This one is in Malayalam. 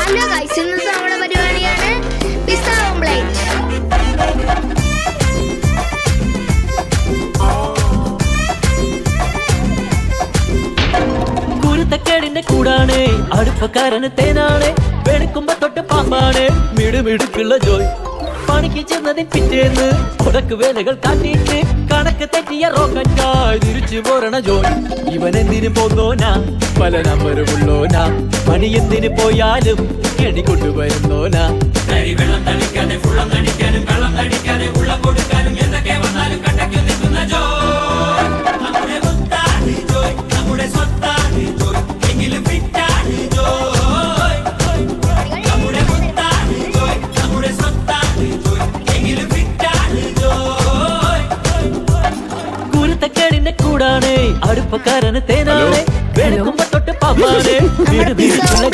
ഹലോ ഗൈസ്, ഇന്നത്തെ നമ്മുടെ പരിപാടിയാണ് പിസ്സ ഓംപ്ലേറ്റ്. കുരുത്തക്കേടിന്റെ കൂടാണ്, അടുപ്പക്കാരന് തേനാണ്, വെളുക്കുമ്പോ തൊട്ട് പാമ്പാണ്, മിടുമിടുക്കുള്ള ജോയ്. പണിക്ക് ചെന്നതിൻ പിറ്റേന്ന് ഉടക്ക് വേലകൾ കാട്ടിയിട്ട് കണക്ക് തെറ്റിയ റോക്കറ്റായി തിരിച്ചു പോരണ ജോയ്. ഇവനെന്തിനു പോന്നോനാ, പല നമ്പരുമുള്ളോനാ, പണി എന്തിനു പോയാലും എണി കൊണ്ടുവരുന്നോനാ. വെള്ളം തളിക്കാനും ഫുള്ളം തടിക്കാനും വെള്ളം തടിക്കാനും ഉള്ള കൊടുക്കാനും എന്തൊക്കെ വന്നാലും കണ്ടയ്ക്ക് നിൽക്കുന്ന ജോയ്. നമ്മുടെ മുത്താണ് ജോയ്, നമ്മുടെ സ്വത്താണ് ജോയ്, എങ്കിലും ഫിറ്റാണ് ജോയ്. നമ്മുടെ മുത്താണ് ജോയ്, നമ്മുടെ സ്വത്താണ് ജോയ്, എങ്കിലും ഫിറ്റാണ് ജോയ്. കുരുത്തക്കേടിന്റെ കൂടാണ്, അടുപ്പക്കാരന് തേനാണ്, വെളുക്കുമ്പോ തൊട്ട് പാമ്പാണ്, വീട് വീടുള്ള